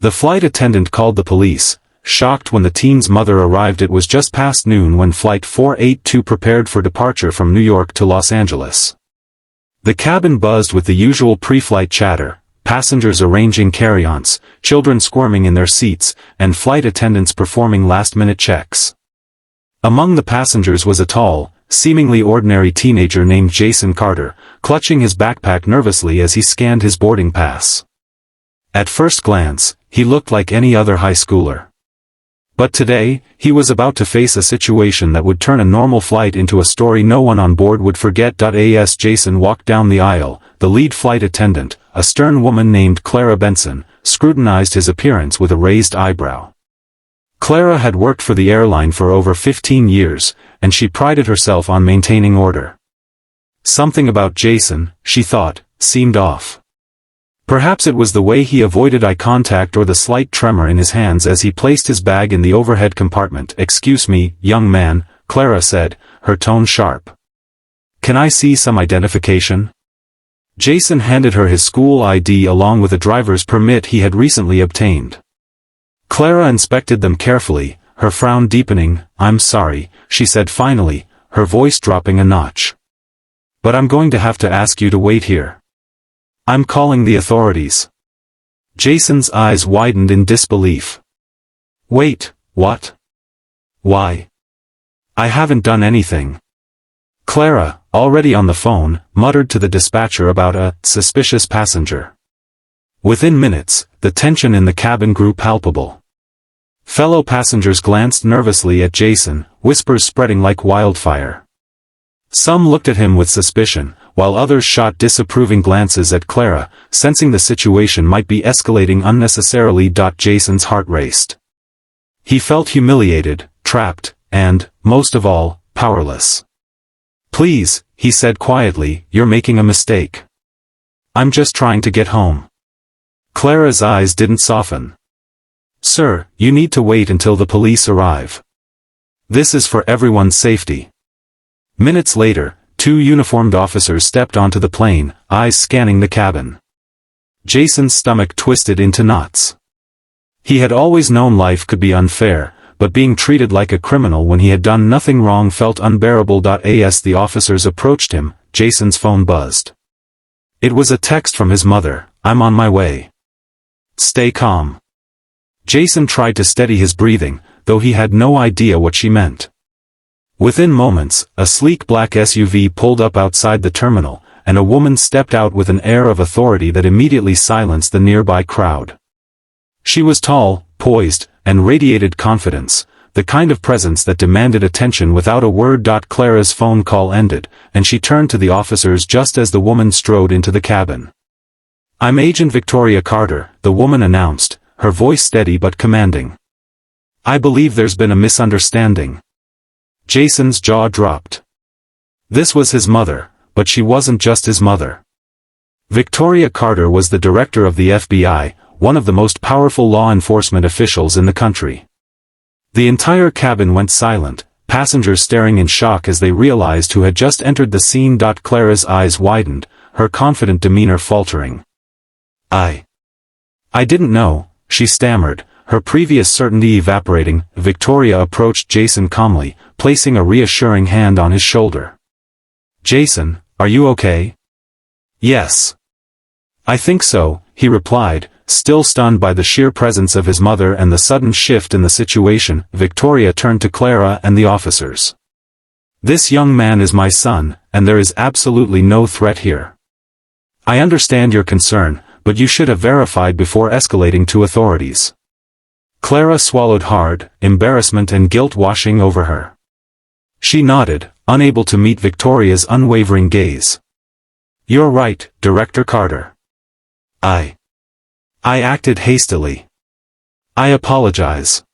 The flight attendant called the police, shocked when the teen's mother arrived. It was just past noon when Flight 482 prepared for departure from New York to Los Angeles. The cabin buzzed with the usual pre-flight chatter, passengers arranging carry-ons, children squirming in their seats, and flight attendants performing last-minute checks. Among the passengers was a tall, seemingly ordinary teenager named Jason Carter, clutching his backpack nervously as he scanned his boarding pass. At first glance, he looked like any other high schooler. But today, he was about to face a situation that would turn a normal flight into a story no one on board would forget. As Jason walked down the aisle, the lead flight attendant, a stern woman named Clara Benson, scrutinized his appearance with a raised eyebrow. Clara had worked for the airline for over 15 years, and she prided herself on maintaining order. Something about Jason, she thought, seemed off. Perhaps it was the way he avoided eye contact or the slight tremor in his hands as he placed his bag in the overhead compartment. "Excuse me, young man," Clara said, her tone sharp. "Can I see some identification?" Jason handed her his school ID along with a driver's permit he had recently obtained. Clara inspected them carefully, her frown deepening. "I'm sorry," she said finally, her voice dropping a notch. "But I'm going to have to ask you to wait here. I'm calling the authorities." Jason's eyes widened in disbelief. "Wait, what? Why? I haven't done anything." Clara, already on the phone, muttered to the dispatcher about a suspicious passenger. Within minutes, the tension in the cabin grew palpable. Fellow passengers glanced nervously at Jason, whispers spreading like wildfire. Some looked at him with suspicion, while others shot disapproving glances at Clara, sensing the situation might be escalating unnecessarily. Jason's heart raced. He felt humiliated, trapped, and, most of all, powerless. "Please," he said quietly, "you're making a mistake. I'm just trying to get home." Clara's eyes didn't soften. "Sir, you need to wait until the police arrive. This is for everyone's safety." Minutes later, two uniformed officers stepped onto the plane, eyes scanning the cabin. Jason's stomach twisted into knots. He had always known life could be unfair, but being treated like a criminal when he had done nothing wrong felt unbearable. As the officers approached him, Jason's phone buzzed. It was a text from his mother. "I'm on my way. Stay calm." Jason tried to steady his breathing, though he had no idea what she meant. Within moments, a sleek black SUV pulled up outside the terminal, and a woman stepped out with an air of authority that immediately silenced the nearby crowd. She was tall, poised, and radiated confidence, the kind of presence that demanded attention without a word. Clara's phone call ended, and she turned to the officers just as the woman strode into the cabin. "I'm Agent Victoria Carter," the woman announced, her voice steady but commanding. "I believe there's been a misunderstanding." Jason's jaw dropped. This was his mother, but she wasn't just his mother. Victoria Carter was the director of the FBI, one of the most powerful law enforcement officials in the country. The entire cabin went silent, passengers staring in shock as they realized who had just entered the scene. Clara's eyes widened, her confident demeanor faltering. I didn't know," she stammered, her previous certainty evaporating. Victoria approached Jason calmly, placing a reassuring hand on his shoulder. "Jason, are you okay?" "Yes. I think so," he replied, still stunned by the sheer presence of his mother and the sudden shift in the situation. Victoria turned to Clara and the officers. "This young man is my son, and there is absolutely no threat here. I understand your concern, but you should have verified before escalating to authorities." Clara swallowed hard, embarrassment and guilt washing over her. She nodded, unable to meet Victoria's unwavering gaze. "You're right, Director Carter. I acted hastily. I apologize."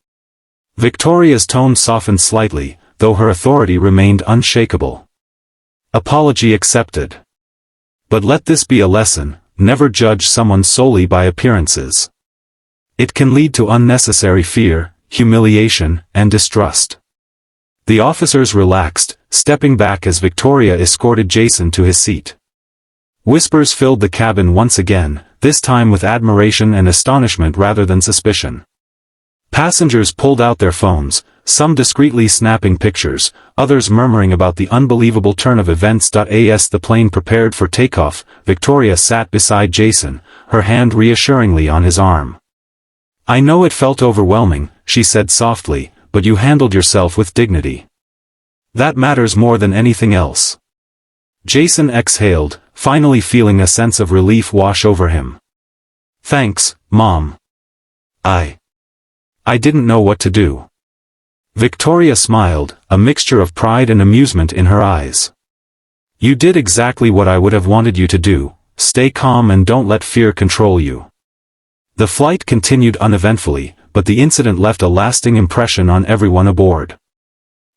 Victoria's tone softened slightly, though her authority remained unshakable. "Apology accepted. But let this be a lesson, never judge someone solely by appearances. It can lead to unnecessary fear, humiliation, and distrust." The officers relaxed, stepping back as Victoria escorted Jason to his seat. Whispers filled the cabin once again, this time with admiration and astonishment rather than suspicion. Passengers pulled out their phones, some discreetly snapping pictures, others murmuring about the unbelievable turn of events. As the plane prepared for takeoff, Victoria sat beside Jason, her hand reassuringly on his arm. "I know it felt overwhelming," she said softly, "but you handled yourself with dignity. That matters more than anything else." Jason exhaled, finally feeling a sense of relief wash over him. "Thanks, Mom. I didn't know what to do." Victoria smiled, a mixture of pride and amusement in her eyes. "You did exactly what I would have wanted you to do. Stay calm and don't let fear control you." The flight continued uneventfully, but the incident left a lasting impression on everyone aboard.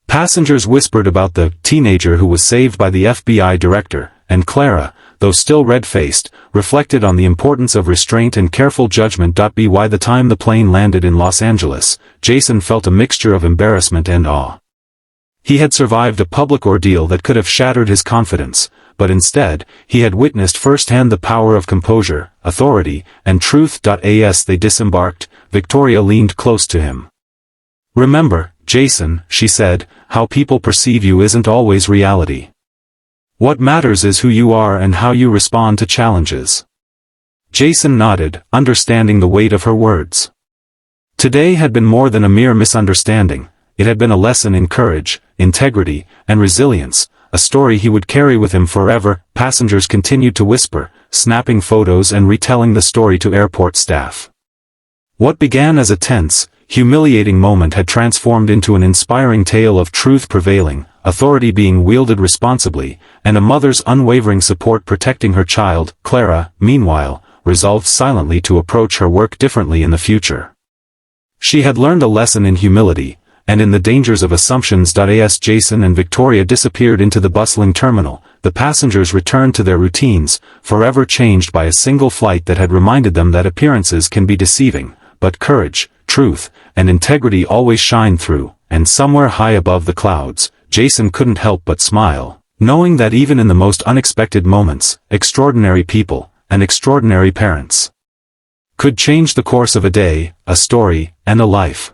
Passengers whispered about the teenager who was saved by the FBI director, and Clara, though still red-faced, reflected on the importance of restraint and careful judgment. By the time the plane landed in Los Angeles, Jason felt a mixture of embarrassment and awe. He had survived a public ordeal that could have shattered his confidence, but instead, he had witnessed firsthand the power of composure, authority, and truth. As they disembarked, Victoria leaned close to him. "Remember, Jason," she said, "how people perceive you isn't always reality. What matters is who you are and how you respond to challenges." Jason nodded, understanding the weight of her words. Today had been more than a mere misunderstanding. It had been a lesson in courage, integrity, and resilience, a story he would carry with him forever. Passengers continued to whisper, snapping photos and retelling the story to airport staff. What began as a tense, humiliating moment had transformed into an inspiring tale of truth prevailing, authority being wielded responsibly, and a mother's unwavering support protecting her child. Clara, meanwhile, resolved silently to approach her work differently in the future. She had learned a lesson in humility, and in the dangers of assumptions. As Jason and Victoria disappeared into the bustling terminal, the passengers returned to their routines, forever changed by a single flight that had reminded them that appearances can be deceiving, but courage, truth, and integrity always shine through. And somewhere high above the clouds, Jason couldn't help but smile, knowing that even in the most unexpected moments, extraordinary people, and extraordinary parents could change the course of a day, a story, and a life.